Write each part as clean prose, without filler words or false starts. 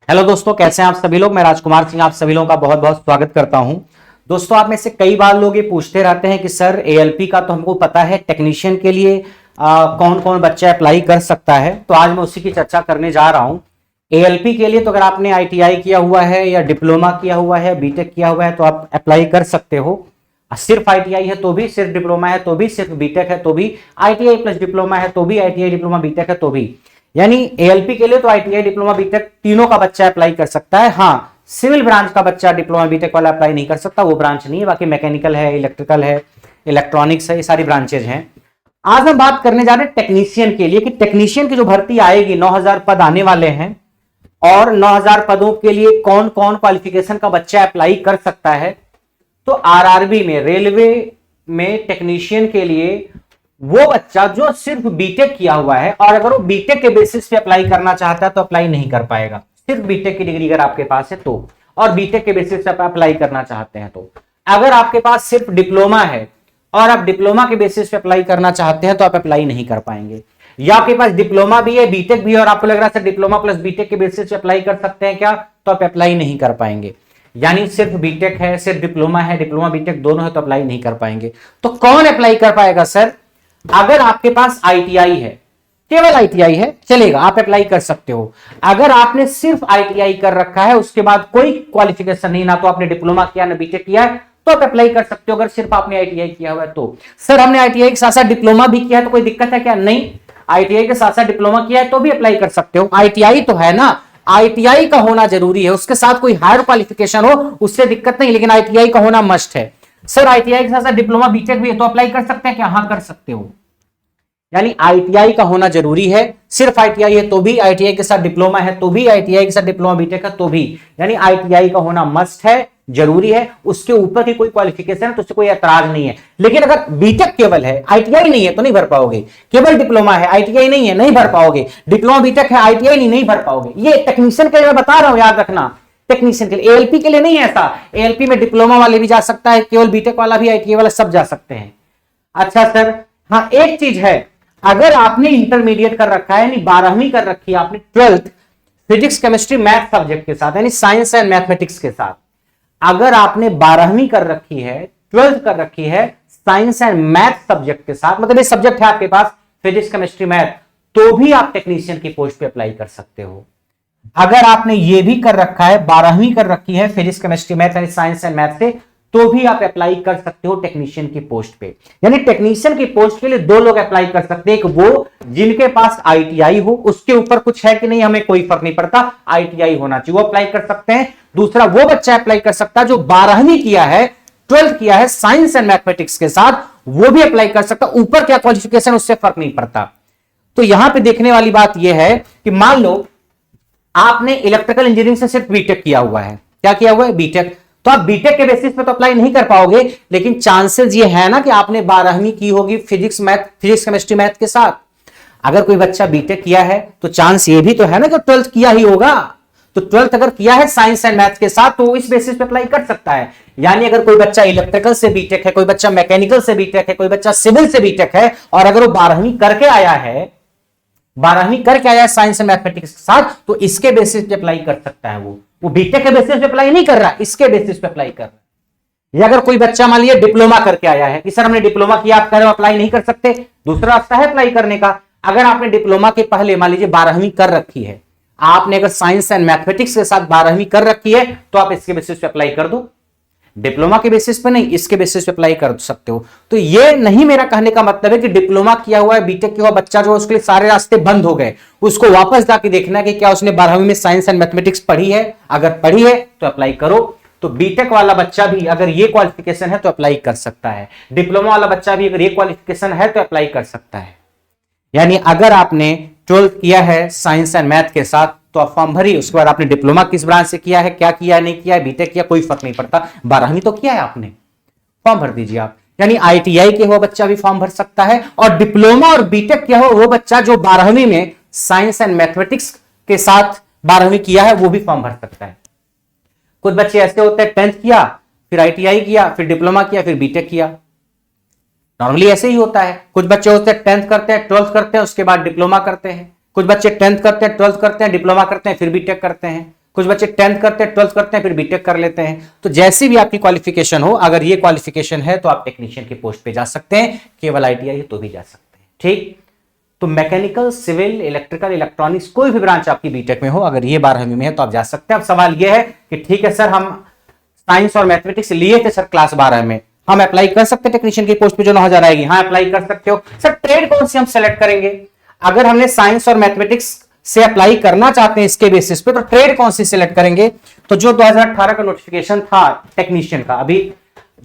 Hello दोस्तों, कैसे हैं आप सभी लोग। मैं राजकुमार सिंह आप सभी लोगों का बहुत बहुत स्वागत करता हूं। दोस्तों, आप में से कई बार लोग ये पूछते रहते हैं कि सर एएलपी का तो हमको पता है, टेक्नीशियन के लिए कौन कौन बच्चा अप्लाई कर सकता है। तो आज मैं उसी की चर्चा करने जा रहा हूं। एएलपी के लिए तो अगर आपने आईटीआई किया हुआ है या डिप्लोमा किया हुआ है, बीटेक किया हुआ है तो आप अप्लाई कर सकते हो। सिर्फ आईटीआई है तो भी, सिर्फ डिप्लोमा है तो भी, सिर्फ बीटेक है तो भी, आईटीआई प्लस डिप्लोमा है तो भी, आईटीआई डिप्लोमा बीटेक है तो भी, यानी एएलपी के लिए तो आईटीआई डिप्लोमा बीटेक तीनों का बच्चा अप्लाई कर सकता है। हाँ, सिविल ब्रांच का बच्चा डिप्लोमा बीटेक वाला अप्लाई नहीं कर सकता, वो ब्रांच नहीं है। बाकी मैकेनिकल है, इलेक्ट्रिकल है, इलेक्ट्रॉनिक्स है, ये सारी ब्रांचेज हैं। आज हम बात करने जा रहे हैं टेक्नीशियन के लिए कि टेक्नीशियन की जो भर्ती आएगी, 9000 पद आने वाले हैं और 9000 पदों के लिए कौन कौन क्वालिफिकेशन का बच्चा अप्लाई कर सकता है। तो आरआरबी में, रेलवे में टेक्नीशियन के लिए वो बच्चा जो सिर्फ बीटेक किया हुआ है, और अगर वो बीटेक के बेसिस पे अप्लाई करना चाहता है तो अप्लाई नहीं कर पाएगा। सिर्फ बीटेक की डिग्री अगर आपके पास है तो, और बीटेक के बेसिस पे अप्लाई करना चाहते हैं तो। अगर आपके पास सिर्फ डिप्लोमा है और आप डिप्लोमा के बेसिस पे अप्लाई करना चाहते हैं तो आप अप्लाई नहीं कर पाएंगे। या आपके पास डिप्लोमा भी है, बीटेक भी है और आपको लग रहा है डिप्लोमा प्लस बीटेक के बेसिस पे अप्लाई कर सकते हैं क्या, तो आप अप्लाई नहीं कर पाएंगे। यानी सिर्फ बीटेक है, सिर्फ डिप्लोमा है, डिप्लोमा बीटेक दोनों है तो अप्लाई नहीं कर पाएंगे। तो कौन अप्लाई कर पाएगा सर? अगर आपके पास आईटीआई है, केवल आईटीआई है चलेगा, आप अप्लाई कर सकते हो। अगर आपने सिर्फ आईटीआई कर रखा है, उसके बाद कोई क्वालिफिकेशन नहीं, ना तो आपने डिप्लोमा किया ना बीटेक किया है, तो आप अप्लाई कर सकते हो। अगर सिर्फ आपने आईटीआई किया हुआ है तो। सर हमने आईटीआई के साथ साथ डिप्लोमा भी किया है तो कोई दिक्कत है क्या? नहीं, आईटीआई के साथ साथ डिप्लोमा किया है तो भी अप्लाई कर सकते हो। आईटीआई तो है ना, आईटीआई का होना जरूरी है, उसके साथ कोई हायर क्वालिफिकेशन हो उससे दिक्कत नहीं, लेकिन आईटीआई का होना मस्ट है। सर आईटीआई के साथ साथ डिप्लोमा बीटेक भी है तो अप्लाई कर सकते हैं क्या? हाँ कर सकते हो। यानी आईटीआई का होना जरूरी है। सिर्फ आईटीआई है तो भी, आईटीआई के साथ डिप्लोमा है तो भी, आईटीआई के साथ डिप्लोमा बीटेक है तो भी, यानी आईटीआई का होना मस्ट है, जरूरी है। उसके ऊपर की कोई क्वालिफिकेशन है तो उससे कोई ऐतराज नहीं है। लेकिन अगर बीटेक केवल है, आईटीआई नहीं है तो नहीं भर पाओगे। केवल डिप्लोमा है, आईटीआई नहीं है, नहीं भर पाओगे। डिप्लोमा बीटेक है, आईटीआई नहीं भर पाओगे। ये टेक्नीशियन के लिए मैं बता रहा हूं, याद रखना। टेक्नीशियन के लिए, एएलपी के लिए नहीं है ऐसा। एएलपी में डिप्लोमा वाले भी जा सकता है, केवल बीटेक वाला भी, आईटीआई वाला सब जा सकते हैं। अच्छा सर, हाँ एक चीज है, अगर आपने इंटरमीडिएट कर रखा है, यानी 12वीं कर रखी है आपने, 12th physics chemistry math subject के साथ, यानी साइंस एंड मैथमेटिक्स के साथ, अगर आपने 12वीं कर रखी है, 12th कर रखी है साइंस एंड मैथ सब्जेक्ट के साथ, मतलब ये सब्जेक्ट है आपके पास फिजिक्स केमिस्ट्री मैथ, तो भी आप टेक्नीशियन की पोस्ट पे अप्लाई कर सकते हो। अगर आपने ये भी कर रखा है, 12वीं कर रखी है फिजिक्स केमिस्ट्री मैथ यानी साइंस एंड मैथ से, तो भी आप अप्लाई कर सकते हो टेक्नीशियन की पोस्ट पे। यानी टेक्नीशियन की पोस्ट के लिए दो लोग अप्लाई कर सकते हैं, एक वो जिनके पास आईटीआई हो, उसके ऊपर कुछ है कि नहीं हमें कोई फर्क नहीं पड़ता, आईटीआई होना चाहिए, वो अप्लाई कर सकते हैं। दूसरा वो बच्चा अप्लाई कर सकता है जो 12वीं किया है, 12th किया है साइंस एंड मैथमेटिक्स के साथ, वो भी अप्लाई कर सकता है। ऊपर क्या क्वालिफिकेशन उससे फर्क नहीं पड़ता। तो यहां पर देखने वाली बात यह है कि मान लो आपने इलेक्ट्रिकल इंजीनियरिंग से सिर्फ बीटेक किया हुआ है, क्या किया हुआ है? बीटेक। तो आप बीटेक के बेसिस पे तो अप्लाई नहीं कर पाओगे, लेकिन चांसेस ये है ना कि आपने 12वीं की होगी फिजिक्स केमिस्ट्री मैथ के साथ। अगर कोई बच्चा बीटेक किया है तो चांस ये भी तो है ना कि 12th किया ही होगा। तो 12th अगर किया है साइंस एंड मैथ के साथ तो इस बेसिस पे अप्लाई कर सकता है। यानी अगर कोई बच्चा इलेक्ट्रिकल से बीटेक है, कोई बच्चा मैकेनिकल से बीटेक है, कोई बच्चा सिविल से बीटेक है, और अगर वो 12वीं करके आया है, 12वीं करके आया है साइंस एंड मैथमेटिक्स के साथ, तो इसके बेसिस पे अप्लाई कर सकता है। वो बीटेक के बेसिस पे अप्लाई नहीं कर रहा, इसके बेसिस पे अप्लाई कर रहा है। या अगर कोई बच्चा मान लीजिए डिप्लोमा करके आया है कि सर हमने डिप्लोमा किया, आप कह रहे हो अप्लाई नहीं कर सकते, दूसरा रास्ता है अप्लाई करने का। अगर आपने डिप्लोमा के पहले मान लीजिए 12वीं कर रखी है, आपने अगर साइंस एंड मैथमेटिक्स के साथ 12वीं कर रखी है, तो आप इसके बेसिस पे अप्लाई कर दो। डिप्लोमा के बेसिस पे नहीं, इसके बेसिस पे अप्लाई कर सकते हो। तो ये नहीं मेरा कहने का मतलब है कि डिप्लोमा किया हुआ है, बीटेक किया हुआ बच्चा जो उसके लिए सारे रास्ते बंद हो गए, उसको वापस जाके देखना है कि क्या उसने 12वीं में साइंस एंड मैथमेटिक्स पढ़ी है। अगर पढ़ी है तो अप्लाई करो। तो बीटेक वाला बच्चा भी अगर ये क्वालिफिकेशन है तो अप्लाई कर सकता है, डिप्लोमा वाला बच्चा भी अगर ये क्वालिफिकेशन है तो अप्लाई कर सकता है। यानी अगर आपने 12th किया है साइंस एंड मैथ के साथ तो आप फॉर्म भरिए। उसके बाद आपने डिप्लोमा किस ब्रांच से किया है, क्या किया है, नहीं किया है, बीटेक किया, कोई फर्क नहीं पड़ता, 12वीं तो किया है आपने, फॉर्म भर दीजिए आप। यानी आईटीआई के हुआ बच्चा भी फॉर्म भर सकता है, और डिप्लोमा और बीटेक किया हो वो बच्चा जो 12वीं में साइंस एंड मैथमेटिक्स के साथ 12वीं किया है वो भी फॉर्म भर सकता है। कुछ बच्चे ऐसे होते हैं 10th किया, फिर आईटीआई किया, फिर डिप्लोमा किया, फिर बीटेक किया, नॉर्मली ऐसे ही होता है। कुछ बच्चे होते हैं 10th करते हैं, 12th करते हैं, उसके बाद डिप्लोमा करते हैं। कुछ बच्चे 10th करते हैं, 12th करते हैं, डिप्लोमा करते हैं, फिर बीटेक करते हैं। कुछ बच्चे 10th करते हैं, 12th करते हैं, फिर बीटेक कर लेते हैं। तो जैसी भी आपकी क्वालिफिकेशन हो, अगर ये क्वालिफिकेशन है तो आप टेक्नीशियन की पोस्ट पे जा सकते हैं, केवल आईटीआई है तो भी जा सकते हैं। ठीक, तो मैकेनिकल, सिविल, इलेक्ट्रिकल, इलेक्ट्रॉनिक्स कोई भी ब्रांच आपकी बीटेक में हो, अगर ये 12वीं में है तो आप जा सकते हैं। अब सवाल ये है कि ठीक है सर, हम साइंस और मैथमेटिक्स लिए थे सर क्लास 12 में, हम अप्लाई कर सकते हैं टेक्नीशियन की पोस्ट पे जो 9,000 आएगी? हाँ, अप्लाई कर सकते हो। सर ट्रेड कौन सी हम सेलेक्ट करेंगे? अगर हमने साइंस और मैथमेटिक्स से अप्लाई करना चाहते हैं इसके बेसिस पे, तो ट्रेड कौन सी सिलेक्ट करेंगे? तो जो 2018 का नोटिफिकेशन था टेक्नीशियन का, अभी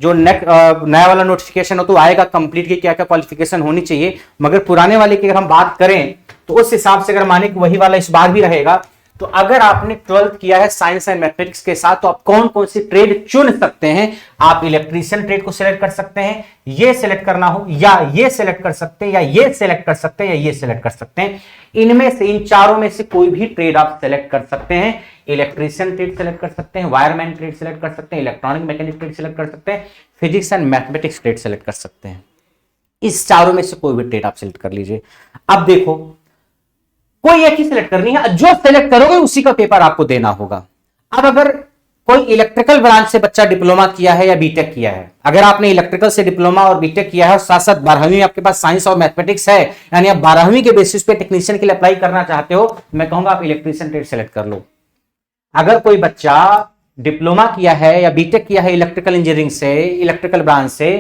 जो नया वाला नोटिफिकेशन हो तो आएगा कंप्लीट की क्या क्या क्वालिफिकेशन होनी चाहिए, मगर पुराने वाले की अगर हम बात करें तो उस हिसाब से अगर माने कि वही वाला इस बार भी रहेगा, तो अगर आपने 12th किया है साइंस एंड मैथमेटिक्स के साथ, तो आप कौन कौन सी ट्रेड चुन सकते हैं? आप इलेक्ट्रीशियन ट्रेड को सिलेक्ट कर सकते हैं, ये सिलेक्ट करना हो, या ये सिलेक्ट कर सकते हैं, या ये सिलेक्ट कर सकते हैं, या ये सिलेक्ट कर सकते हैं। इनमें से, इन चारों में से कोई भी ट्रेड आप सिलेक्ट कर सकते हैं। इलेक्ट्रीशियन ट्रेड सिलेक्ट कर सकते हैं, वायरमैन ट्रेड सिलेक्ट कर सकते हैं, इलेक्ट्रॉनिक मैकेनिक ट्रेड सिलेक्ट कर सकते हैं, physics and mathematics trade select कर सकते हैं। इस चारों में से कोई भी ट्रेड आप सिलेक्ट कर लीजिए। अब देखो, कोई एक ही सिलेक्ट करनी है, जो सिलेक्ट करोगे उसी का पेपर आपको देना होगा। अब अगर कोई इलेक्ट्रिकल ब्रांच से बच्चा डिप्लोमा किया है या बीटेक किया है, अगर आपने इलेक्ट्रिकल से डिप्लोमा और बीटेक किया है और साथ साथ 12वीं आपके पास साइंस और मैथमेटिक्स है, यानी आप 12वीं के बेसिस पे टेक्नीशियन के लिए अप्लाई करना चाहते हो, मैं कहूंगा आप इलेक्ट्रीशियन ट्रेड सेलेक्ट कर लो। अगर कोई बच्चा डिप्लोमा किया है या बीटेक किया है इलेक्ट्रिकल इंजीनियरिंग से, इलेक्ट्रिकल ब्रांच से,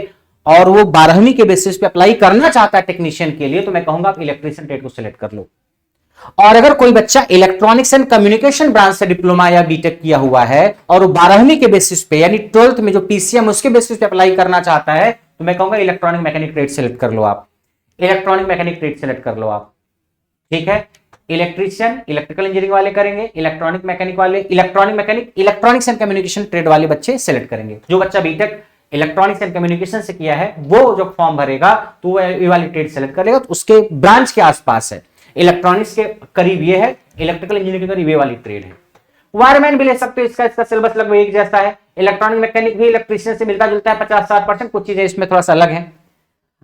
और वो 12वीं के बेसिस पे अप्लाई करना चाहता है टेक्नीशियन के लिए, तो मैं कहूंगा आप इलेक्ट्रीशियन ट्रेड को सिलेक्ट कर लो। और अगर कोई बच्चा इलेक्ट्रॉनिक्स एंड कम्युनिकेशन ब्रांच से डिप्लोमा या बीटेक किया हुआ है और वो 12वीं के बेसिस पे, यानी 12th में जो पीसीएम उसके बेसिस पे अप्लाई करना चाहता है, तो मैं कहूंगा इलेक्ट्रॉनिक मैकेनिक ट्रेड सेलेक्ट कर लो आप। इलेक्ट्रॉनिक मैकेनिक ट्रेड सेलेक्ट कर लो आप। ठीक है, इलेक्ट्रीशियन इलेक्ट्रिकल इंजीनियरिंग वाले करेंगे, इलेक्ट्रॉनिक मैकेनिक वाले, electronic mechanic electronics and communication trade वाले बच्चे सेलेक्ट करेंगे। जो बच्चा बीटेक इलेक्ट्रॉनिक्स एंड कम्युनिकेशन से किया है, वो जो फॉर्म भरेगा तो वो ये वाली ट्रेड सेलेक्ट करेगा, तो उसके ब्रांच के आसपास है। इलेक्ट्रॉनिक्स के करीब ये है, इलेक्ट्रिकल इंजीनियरिंग के करीब ये वाली ट्रेड है। वायरमैन भी ले सकते हो, इसका सिलेबस लगभग एक जैसा है। इलेक्ट्रॉनिक मैकेनिक भी इलेक्ट्रीशियन से मिलता जुलता है 50-60%, कुछ चीजें इसमें थोड़ा सा अलग है।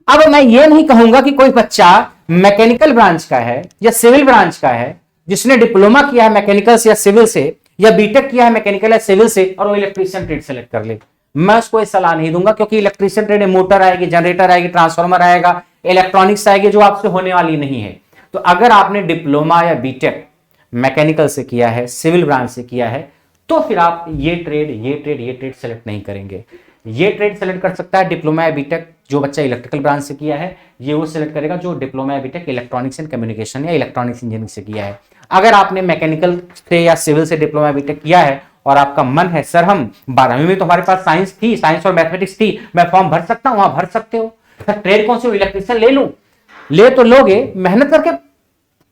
अब मैं ये नहीं कहूंगा कि कोई बच्चा मैकेनिकल ब्रांच का है या सिविल ब्रांच का है, जिसने डिप्लोमा किया है मैकेनिकल से या सिविल से, या बीटेक किया है मैकेनिकल या सिविल से, और वो इलेक्ट्रीशियन ट्रेड सेलेक्ट कर ले। मैं उसको सलाह नहीं दूंगा, क्योंकि इलेक्ट्रीशियन ट्रेड में मोटर आएगी, जनरेटर आएगी, ट्रांसफार्मर आएगा, इलेक्ट्रॉनिक्स आएगी, जो आपसे होने वाली नहीं है। तो अगर आपने डिप्लोमा या बीटेक मैकेनिकल से किया है, सिविल ब्रांच से किया है, तो फिर आप ये ट्रेड सेलेक्ट नहीं करेंगे। ये ट्रेड सेलेक्ट कर सकता है डिप्लोमा या बीटेक जो बच्चा इलेक्ट्रिकल ब्रांच से किया है, ये वो सेलेक्ट करेगा जो डिप्लोमा या बीटेक इलेक्ट्रॉनिक्स एंड कम्युनिकेशन या इलेक्ट्रॉनिक्स इंजीनियरिंग से किया है। अगर आपने मैकेनिकल से या सिविल से डिप्लोमा या बीटेक किया है और आपका मन है सर हम 12वीं में तो हमारे पास साइंस थी, साइंस और मैथमेटिक्स थी, मैं फॉर्म भर सकता हूं, वहां भर सकते हो। सर ट्रेड कौन सी, इलेक्ट्रीशियन ले लूं? ले तो लोगे, मेहनत करके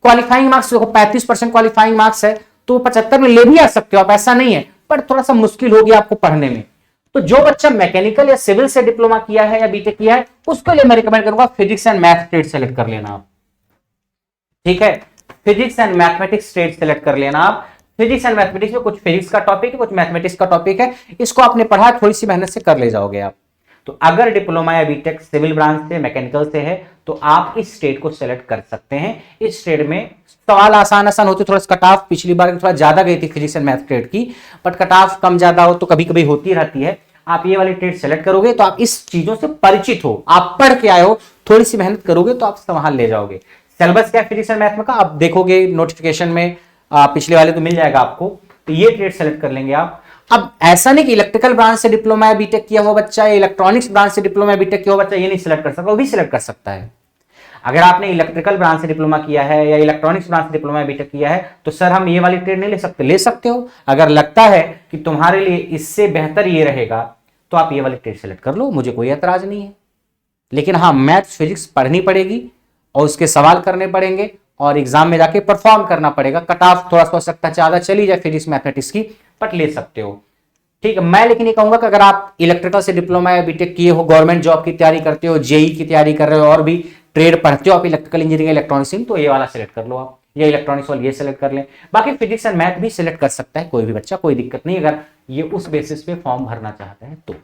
क्वालिफाइंग मार्क्स देखो 35% क्वालिफाइंग मार्क्स है, तो 75 में ले भी आ सकते हो आप, ऐसा नहीं है, पर थोड़ा सा मुश्किल होगी आपको पढ़ने में। तो जो बच्चा मैकेनिकल या सिविल से डिप्लोमा किया है या बीटेक किया है, उसके लिए मैं रिकमेंड करूंगा physics and math trade select कर लेना आप। ठीक है, physics and mathematics trade select कर लेना आप। फिजिक्स एंड मैथमेटिक्स में कुछ फिजिक्स का टॉपिक है, कुछ मैथमेटिक्स का टॉपिक है, इसको आपने पढ़ा, थोड़ी सी मेहनत से कर ले जाओगे आप। तो अगर डिप्लोमा या बीटेक सिविल ब्रांच से, मैकेनिकल से है, तो आप इस ट्रेड को सेलेक्ट कर सकते हैं। इस ट्रेड में सवाल आसान होते, थोड़ा सा कट ऑफ पिछली बार थोड़ा ज्यादा गई थी फिजिक्स एंड मैथ ट्रेड की, बट कट ऑफ कम ज्यादा हो तो कभी कभी होती रहती है। आप ये वाली ट्रेड सेलेक्ट करोगे तो आप इस चीजों से परिचित हो, आप पढ़ के आए हो, थोड़ी सी मेहनत करोगे तो आप संभाल ले जाओगे। सिलेबस क्या है फिजिक्स एंड मैथ में का आप देखोगे नोटिफिकेशन में, पिछले वाले तो मिल जाएगा आपको, तो ये ट्रेड सेलेक्ट कर लेंगे आप। अब ऐसा नहीं कि इलेक्ट्रिकल ब्रांच से डिप्लोमा या बीटेक किया हुआ बच्चा या इलेक्ट्रॉनिक्स ब्रांच से डिप्लोमा या बीटेक किया हुआ बच्चा ये नहीं सिलेक्ट कर सकता, वो भी सिलेक्ट कर सकता है। अगर आपने इलेक्ट्रिकल ब्रांच से डिप्लोमा किया है या इलेक्ट्रॉनिक्स ब्रांच से डिप्लोमा या बीटेक किया है, तो सर हम ये वाली ट्रेड नहीं ले सकते, ले सकते हो। अगर लगता है कि तुम्हारे लिए इससे बेहतर ये रहेगा, तो आप ये वाली ट्रेड सेलेक्ट कर लो, मुझे कोई एतराज नहीं है। लेकिन हाँ, मैथ्स फिजिक्स पढ़नी पड़ेगी और उसके सवाल करने पड़ेंगे और एग्जाम में जाके परफॉर्म करना पड़ेगा। कट ऑफ थोड़ा सा हो सकता है ज्यादा चली जाए फिजिक्स मैथमेटिक्स की, बट ले सकते हो। ठीक है, मैं लेकिन ये कहूंगा कि अगर आप इलेक्ट्रिकल से डिप्लोमा या बीटेक किए हो, गवर्नमेंट जॉब की तैयारी करते हो, जेई की तैयारी कर रहे हो और भी ट्रेड पढ़ते हो आप इलेक्ट्रिकल इंजीनियरिंग इलेक्ट्रॉनिक्स, तो ये वाला सिलेक्ट कर लो आप, ये इलेक्ट्रॉनिक्स वाला ये सिलेक्ट कर लें। बाकी फिजिक्स एंड मैथ भी सिलेक्ट कर सकता है कोई भी बच्चा, कोई दिक्कत नहीं, अगर ये उस बेसिस पे फॉर्म भरना चाहता है तो।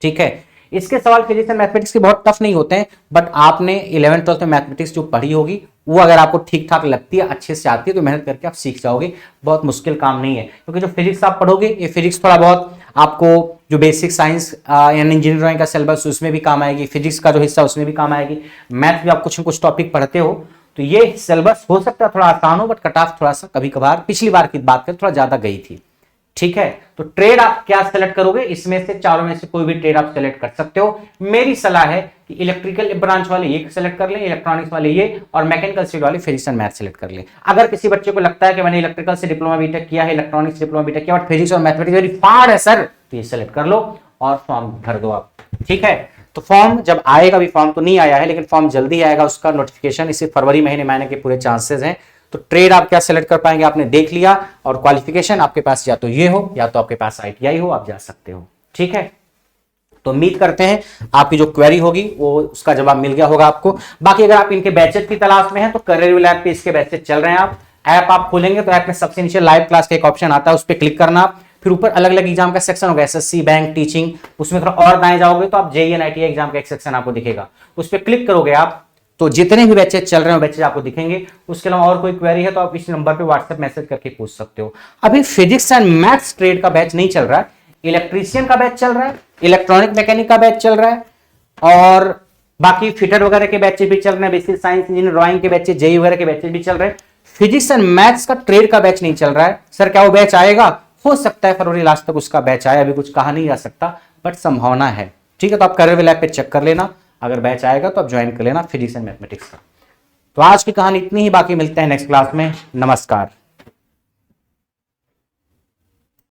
ठीक है, इसके सवाल फिजिक्स एंड मैथमेटिक्स के बहुत टफ नहीं होते हैं, बट आपने 11th 12th में मैथमेटिक्स जो पढ़ी होगी वो अगर आपको ठीक ठाक लगती है, अच्छे से आती है, तो मेहनत करके आप सीख जाओगे। बहुत मुश्किल काम नहीं है, क्योंकि जो फिजिक्स आप पढ़ोगे ये फिजिक्स थोड़ा बहुत आपको जो बेसिक साइंस यानी इंजीनियरिंग ड्राइंग का सिलेबस उसमें भी काम आएगी, फिजिक्स का जो हिस्सा उसमें भी काम आएगी, मैथ भी आप कुछ न कुछ टॉपिक पढ़ते हो, तो ये सिलेबस हो सकता है थोड़ा आसान हो, बट कट ऑफ थोड़ा सा कभी कभार पिछली बार की बात करें थोड़ा ज्यादा गई थी। ठीक है, तो ट्रेड आप क्या सेलेक्ट करोगे, इसमें से चारों में से कोई भी ट्रेड आप सेलेक्ट कर सकते हो। मेरी सलाह है कि इलेक्ट्रिकल ब्रांच वाले ये सेलेक्ट कर लें, इलेक्ट्रॉनिक्स वाले ये, और मैकेनिकल स्ट्रीम वाले फिजिक्स एंड मैथ सेलेक्ट कर लें। अगर किसी बच्चे को लगता है कि मैंने इलेक्ट्रिकल से डिप्लोमा बीटेक किया है, इलेक्ट्रॉनिक्स डिप्लोमा बीटेक किया, बट फिजिक्स और मैथमेटिक्स वेरी हार्ड है सर, तो ये सेलेक्ट कर लो और फॉर्म भर दो आप। ठीक है, तो फॉर्म जब आएगा, अभी फॉर्म तो नहीं आया है, लेकिन फॉर्म जल्दी आएगा, उसका नोटिफिकेशन इसे फरवरी महीने में आने के पूरे चांसेस हैं। तो ट्रेड आप क्या सेलेक्ट कर पाएंगे आपने देख लिया, और क्वालिफिकेशन आपके पास या तो ये हो या तो आपके पास ITI हो, आप जा सकते हो। ठीक है, तो उम्मीद करते हैं आपकी जो क्वेरी होगी वो उसका जवाब मिल गया होगा आपको। बाकी अगर आप इनके बैचेस की तलाश में हैं तो करियर लैब पे इसके बैचेस चल रहे हैं। आप ऐप आप खोलेंगे तो ऐप में सबसे नीचे लाइव क्लास का एक ऑप्शन आता है, उस पर क्लिक करना, फिर ऊपर अलग अलग एग्जाम का सेक्शन होगा, SSC, बैंक, टीचिंग, उसमें थोड़ा और दाएं जाओगे तो आप JEE एंड ITI एग्जाम का एक सेक्शन आपको दिखेगा, उस पर क्लिक करोगे आप तो जितने भी बैचेज चल रहे हैं बैचेज आपको दिखेंगे। उसके अलावा और कोई क्वेरी है तो आप इस नंबर पे व्हाट्सएप मैसेज करके पूछ सकते हो। अभी फिजिक्स एंड मैथ्स ट्रेड का बैच नहीं चल रहा है, इलेक्ट्रीशियन का बैच चल रहा है, इलेक्ट्रॉनिक मैकेनिक का बैच चल रहा है, और बाकी फिटर वगैरह के बैचेज भी चल रहे हैं, बेसिक साइंस इंजीनियर ड्राइंग के बैचेज, JEE वगैरह के बैचेज भी चल रहे हैं। फिजिक्स एंड मैथ्स का ट्रेड का बैच नहीं चल रहा है। सर क्या वो बैच आएगा? हो सकता है फरवरी लास्ट तक उसका बैच आए, अभी कुछ कहा नहीं जा सकता, बट संभावना है। ठीक है, तो आप करियर लैब पे चेक कर लेना, अगर बैच आएगा तो आप ज्वाइन कर लेना फिजिक्स एंड मैथमेटिक्स का। तो आज की कहानी इतनी ही, बाकी मिलते हैं नेक्स्ट क्लास में। नमस्कार।